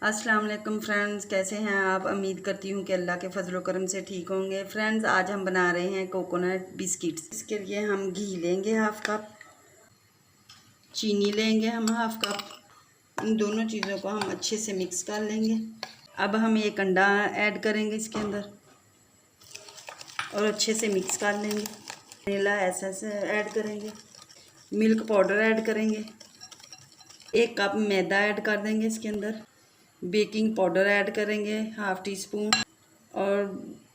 अस्सलाम वालेकुम फ्रेंड्स, कैसे हैं आप। उम्मीद करती हूँ कि अल्लाह के फजल व करम से ठीक होंगे। फ्रेंड्स, आज हम बना रहे हैं कोकोनट बिस्किट्स। इसके लिए हम घी लेंगे हाफ़ कप, चीनी लेंगे हम हाफ़ कप। इन दोनों चीज़ों को हम अच्छे से मिक्स कर लेंगे। अब हम एक अंडा ऐड करेंगे इसके अंदर और अच्छे से मिक्स कर लेंगे। वनीला एसेंस ऐड करेंगे, मिल्क पाउडर ऐड करेंगे, 1 कप मैदा ऐड कर देंगे इसके अंदर, बेकिंग पाउडर ऐड करेंगे हाफ़ टी स्पून, और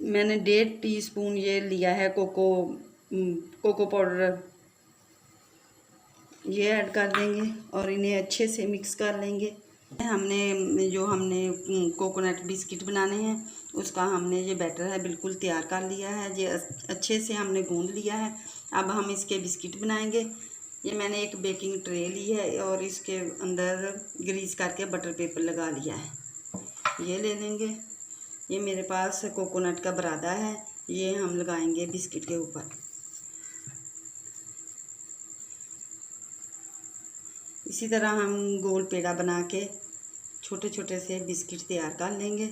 मैंने 1.5 टीस्पून ये लिया है कोको पाउडर, ये ऐड कर देंगे और इन्हें अच्छे से मिक्स कर लेंगे। हमने कोकोनट बिस्किट बनाने हैं, उसका हमने ये बैटर है बिल्कुल तैयार कर लिया है। ये अच्छे से हमने गूंद लिया है। अब हम इसके बिस्किट बनाएंगे। ये मैंने एक बेकिंग ट्रे ली है और इसके अंदर ग्रीस करके बटर पेपर लगा लिया है। ये ले लेंगे। ये मेरे पास कोकोनट का बरादा है, ये हम लगाएंगे बिस्किट के ऊपर। इसी तरह हम गोल पेड़ा बना के छोटे छोटे से बिस्किट तैयार कर लेंगे।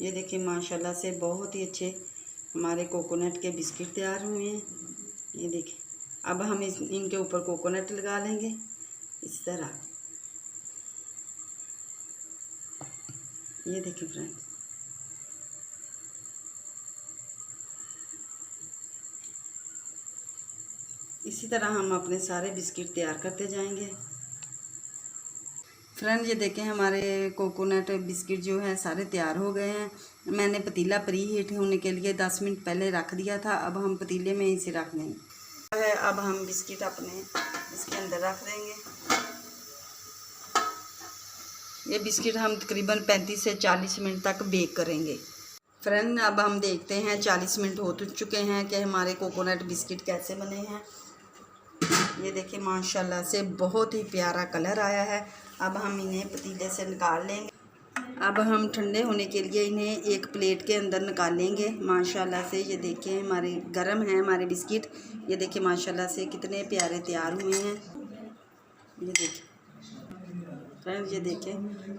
ये देखिए माशाल्लाह से बहुत ही अच्छे हमारे कोकोनट के बिस्किट तैयार हुए हैं। ये देखिए, अब हम इनके ऊपर कोकोनट लगा लेंगे इस तरह। ये देखिए फ्रेंड्स, इसी तरह हम अपने सारे बिस्किट तैयार करते जाएंगे। फ्रेंड, ये देखें हमारे कोकोनट बिस्किट जो है सारे तैयार हो गए हैं। मैंने पतीला प्री हीट होने के लिए 10 मिनट पहले रख दिया था। अब हम पतीले में इसे रख देंगे। अब हम बिस्किट अपने इसके अंदर रख देंगे। ये बिस्किट हम तकरीबन 35 से 40 मिनट तक बेक करेंगे। फ्रेंड, अब हम देखते हैं 40 मिनट हो चुके हैं कि हमारे कोकोनट बिस्किट कैसे बने हैं। ये देखिए माशाल्लाह से बहुत ही प्यारा कलर आया है। अब हम इन्हें पतीले से निकाल लेंगे। अब हम ठंडे होने के लिए इन्हें एक प्लेट के अंदर निकालेंगे। माशाल्लाह से ये देखिए हमारे गरम हैं हमारे बिस्किट। ये देखिए माशाल्लाह से कितने प्यारे तैयार हुए हैं। ये देखिए फ्रेंड्स, ये देखें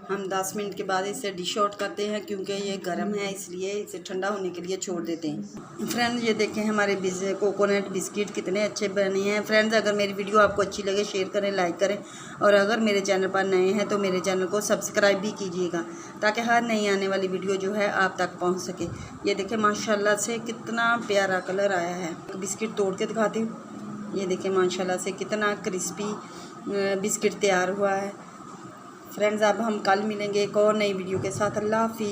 हम 10 मिनट के बाद इसे डिश आउट करते हैं, क्योंकि ये गर्म है इसलिए इसे ठंडा होने के लिए छोड़ देते हैं। फ्रेंड्स, ये देखें हमारे कोकोनट बिस्किट कितने अच्छे बने हैं। फ्रेंड्स, अगर मेरी वीडियो आपको अच्छी लगे शेयर करें, लाइक करें, और अगर मेरे चैनल पर नए हैं तो मेरे चैनल को सब्सक्राइब भी कीजिएगा, ताकि हर नई आने वाली वीडियो जो है आप तक पहुँच सके। ये देखें माशाल्लाह से कितना प्यारा कलर आया है। बिस्किट तोड़ के दिखाती हूँ। ये देखें माशाल्लाह से कितना क्रिस्पी बिस्किट तैयार हुआ है। फ्रेंड्स, अब हम कल मिलेंगे एक और नई वीडियो के साथ। अल्लाह हाफ़िज़।